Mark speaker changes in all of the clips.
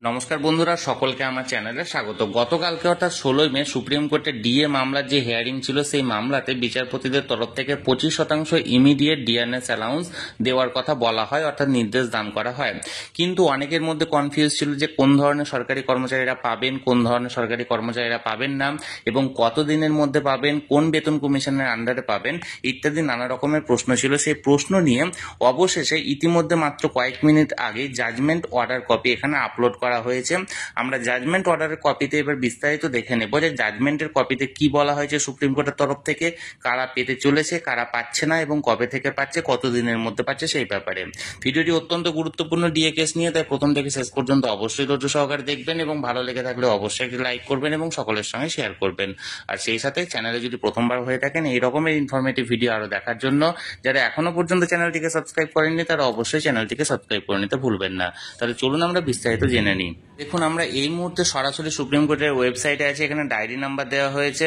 Speaker 1: নমস্কার বন্ধুরা, সকলকে আমার চ্যানেলে স্বাগত। গতকালকে অর্থাৎ 16 মে সুপ্রিম কোর্টের ডিএ মামলার যে হিয়ারিং ছিল, সেই মামলাতে বিচারপতিদের তরফ থেকে 25% ইমিডিয়েট ডিআরএস অ্যালাউন্স দেওয়ার কথা বলা হয়, অর্থাৎ নির্দেশ দান করা হয়। কিন্তু অনেকের মধ্যে কনফিউজ ছিল যে কোন ধরনের সরকারি কর্মচারীরা পাবেন, কোন ধরনের সরকারি কর্মচারীরা পাবেন না, এবং কত দিনের মধ্যে পাবেন, কোন বেতন কমিশনের আন্ডারে পাবেন, ইত্যাদি নানা রকমের প্রশ্ন ছিল। সেই প্রশ্ন নিয়ে অবশেষে ইতিমধ্যে মাত্র কয়েক মিনিট আগে জাজমেন্ট অর্ডার কপি এখানে আপলোড করা হয়েছে। আমরা জাজমেন্ট অর্ডারের কপিতে এবার বিস্তারিত দেখে নেব যে জাজমেন্টের কপিতে কি বলা হয়েছে সুপ্রিম কোর্টের তরফ থেকে, কারা পেতে চলেছে, কারা পাচ্ছে না, এবং কবে থেকে পাচ্ছে, কতদিনের মধ্যে পাচ্ছে, সেই ব্যাপারে। ভিডিওটি অত্যন্ত গুরুত্বপূর্ণ ডিএ কেস নিয়ে, তাই প্রথম থেকে শেষ পর্যন্ত অবশ্যই ধৈর্য সহকারে দেখবেন, এবং ভালো লেগে থাকলে অবশ্যই একটি লাইক করবেন এবং সকলের সঙ্গে শেয়ার করবেন। আর সেই সাথে চ্যানেলে যদি প্রথমবার হয়ে থাকেন এই রকমের ইনফরমেটিভ ভিডিও আরো দেখার জন্য, যারা এখনো পর্যন্ত চ্যানেলটিকে সাবস্ক্রাইব করেননি তারা অবশ্যই চ্যানেলটিকে সাবস্ক্রাইব করে নিতে ভুলবেন না। তাহলে চলুন আমরা বিস্তারিত জেনে নিই। দেখুন, আমরা এই মুহূর্তে সরাসরি সুপ্রিম কোর্টের ওয়েবসাইটে আছে। এখানে ডায়েরি নাম্বার দেওয়া হয়েছে,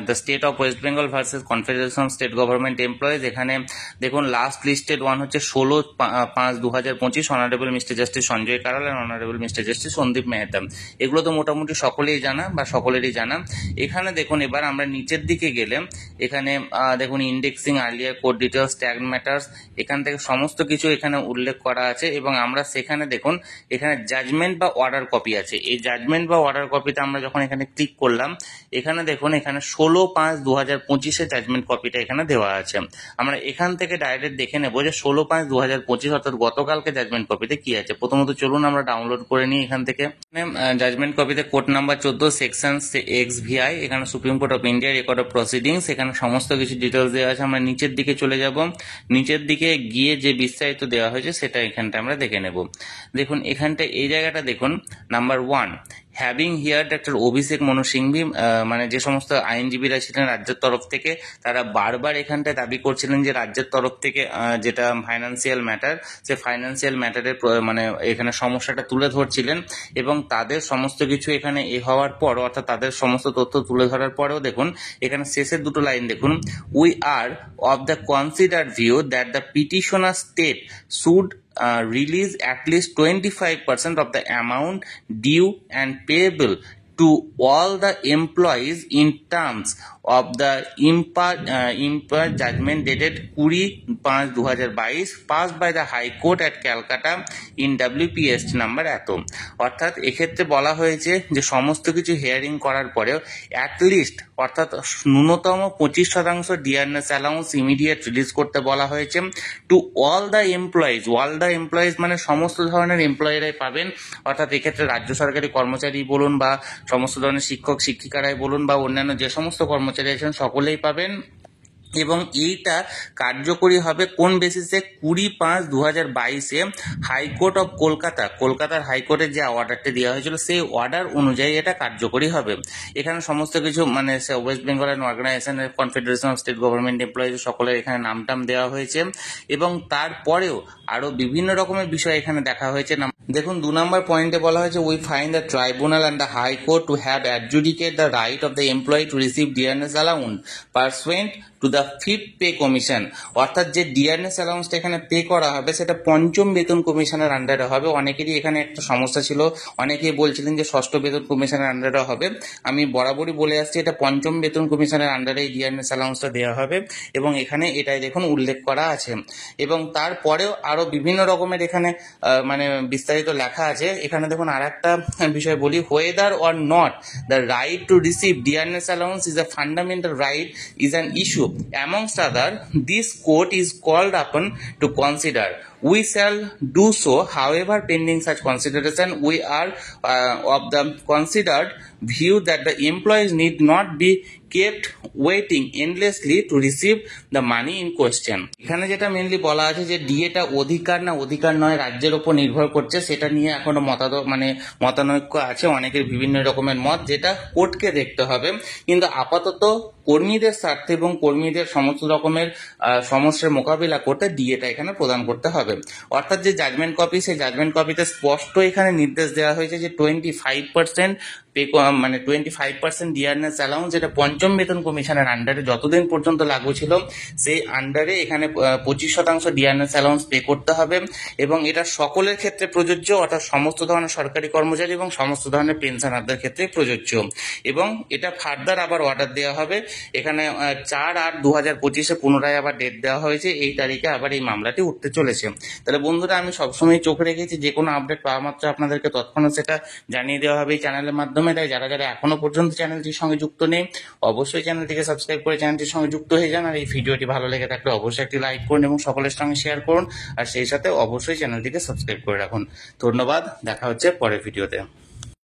Speaker 1: the state of West Bengal versus confederation state government employees. এখানে দেখুন লাস্ট লিস্টেড ওয়ান হচ্ছে 16/5/2025, honourable Mister Justice Sanjay Karol আর honourable Mister Justice Sandeep Mehta. এগুলো তো মোটামুটি সকলেই জানা বা সকলেরই জানা। এখানে দেখুন, এবার আমরা নিচের দিকে গেলে এখানে দেখুন indexing, earlier court details, tag matters, এখান থেকে সমস্ত কিছু এখানে উল্লেখ করা আছে। এবং আমরা সেখানে দেখুন এখানে জাজমেন্ট বা অর্ডার কপি আছে। এই জাজমেন্ট বা অর্ডার কপিতে আমরা যখন এখানে ক্লিক করলাম, এখানে দেখুন এখানে 16/5/2025 জাজমেন্ট কপিটা এখানে দেওয়া আছে। আমরা এখান থেকে ডাইরেক্ট দেখে নেব যে 16/5/2025 অর্থাৎ গতকালকে জাজমেন্ট কপিতে কি আছে। প্রথমত চলুন আমরা ডাউনলোড করে নিই। এখান থেকে জাজমেন্ট কপিতে কোর্ট নাম্বার 14 সেকশন XVI, এখানে supreme court of India record of proceedings, এখানে সমস্ত কিছু ডিটেলস দেওয়া আছে। আমরা নিচের দিকে চলে যাব, নিচের দিকে গিয়ে যে বিস্তারিত দেওয়া হয়েছে সেটা এখানটা আমরা দেখে নেব। দেখুন এখানটা এই জায়গাটা দেখুন, number 1, having here doctor Abhishek Manu Singhvi, মানে যে সমস্ত আইনজীবীরা ছিলেন রাজ্যের তরফ থেকে, তারা বারবার এখানটায় দাবি করছিলেন যে রাজ্যের তরফ থেকে যেটা ফাইন্যান্সিয়াল ম্যাটার, সে ফাইন্যান্সিয়াল ম্যাটারের মানে এখানে সমস্যাটা তুলে ধরছিলেন। এবং তাদের সমস্ত কিছু এখানে হওয়ার পর, অর্থাৎ তাদের সমস্ত তথ্য তুলে ধরার পরেও দেখুন এখানে শেষের দুটো লাইন দেখুন, we are of the considered view that the petitioner state should release at least 25% of the amount due and payable to all the employees in terms of the imper judgment dated 20/5/2022 passed by the High Court at Calcutta in WPS number এত। অর্থাৎ এক্ষেত্রে বলা হয়েছে যে সমস্ত কিছু hearing করার পরেও অ্যাটলিস্ট অর্থাৎ ন্যূনতম 25% ডিআরএস অ্যালাউন্স ইমিডিয়েট রিলিজ করতে বলা হয়েছে to all the employees. All the employees মানে সমস্ত ধরনের এমপ্লয়িরাই পাবেন, অর্থাৎ এক্ষেত্রে রাজ্য সরকারি কর্মচারী বলুন বা সমস্ত ধরনের শিক্ষক শিক্ষিকারাই বলুন বা অন্যান্য যে সমস্ত কর্মচারী আছেন সকলেই পাবেন। এবং এইটা কার্যকরী হবে কোন বেসিসে, 20/5/2022 হাইকোর্ট অফ কলকাতার হাইকোর্টের যে অর্ডারটি দেওয়া হয়েছিল সেই অর্ডার অনুযায়ী এটা কার্যকরী হবে। এখানে সমস্ত কিছু মানে West Bengal and organisation confederation of state government employees সকলের এখানে নাম দেওয়া হয়েছে। এবং তারপরেও আরো বিভিন্ন রকমের বিষয় এখানে দেখা হয়েছে। দেখুন 2 নম্বর পয়েন্টে বলা হয়েছে, we find the tribunal and the high court to have adjudicate the right of the employee to receive DRS allowance pursuant to the 5th pay commission. অর্থাৎ যে ডিআরএস অ্যালাউন্সটা এখানে পে করা হবে সেটা 5ম বেতন কমিশনের আন্ডারে হবে। অনেকেরই এখানে একটা সমস্যা ছিল, অনেকেই বলছিলেন যে 6ষ্ঠ বেতন কমিশনের আন্ডারে হবে। আমি বরাবরই বলে আসছি এটা 5ম বেতন কমিশনের আন্ডারে এই ডিআরএস অ্যালাউন্সটা দেওয়া হবে, এবং এখানে এটাই দেখুন উল্লেখ করা আছে। এবং তারপরেও আরো বিভিন্ন রকমের এখানে মানে বিস্তারিত লেখা আছে। এখানে দেখুন আর একটা বিষয় বলি, whether or not the right to receive dearness allowance is a fundamental right is an issue amongst other this court is called upon to consider. We shall do so, however, pending such consideration, we are of the considered view that the employees need not be kept waiting endlessly to receive the money in question. এখানে যেটা mainly বলা আছে যে ডিএটা অধিকার না অধিকার নয় রাজ্যের উপর নির্ভর করছে, সেটা নিয়ে এখনো মতানৈক্য আছে, অনেকের বিভিন্ন রকমের মত, যেটা কোর্টকে দেখতে হবে। কিন্তু আপাতত কর্মীদের স্বার্থে এবং কর্মীদের সমস্ত রকমের সমস্যার মোকাবিলা করতে ডিএটা এখানে প্রদান করতে হবে। অর্থাৎ যে জাজমেন্ট কপি, সেই জাজমেন্ট কপিতে স্পষ্ট এখানে নির্দেশ দেওয়া হয়েছে যে 25% মানে 25% ডিআরএস অ্যালাউন্স, যেটা পঞ্চম বেতন কমিশনের আন্ডারে যতদিন পর্যন্ত লাগু ছিল সেই আন্ডারে এখানে 25% ডিআরএস অ্যালাউন্স পে করতে হবে, এবং এটা সকলের ক্ষেত্রে প্রযোজ্য, অর্থাৎ সমস্ত ধরনের সরকারি কর্মচারী এবং সমস্ত ধরনের পেনশনারদের ক্ষেত্রে প্রযোজ্য। এবং এটা ফার্দার আবার অর্ডার দেওয়া হবে, এখানে 4/8/2025 পুনরায় আবার ডেট দেওয়া হয়েছে, এই তারিখে আবার এই মামলাটি উঠতে চলেছে। তাহলে বন্ধুরা, আমি সবসময় চোখ রেখেছি, যে কোনো আপডেট পাওয়া মাত্র আপনাদেরকে তৎক্ষণাৎ সেটা জানিয়ে দেওয়া হবে এই চ্যানেলের মাধ্যমে। তাই যারা যারা এখনো পর্যন্ত চ্যানেলটির সঙ্গে যুক্ত নেই, অবশ্যই চ্যানেলটিকে সাবস্ক্রাইব করে চ্যানেলটির সঙ্গে যুক্ত হয়ে যান। আর এই ভিডিওটি ভালো লেগে থাকলে অবশ্যই একটি লাইক করুন এবং সকলের সঙ্গে শেয়ার করুন, আর সেই সাথে অবশ্যই চ্যানেলটিকে সাবস্ক্রাইব করে রাখুন। ধন্যবাদ, দেখা হচ্ছে পরের ভিডিওতে।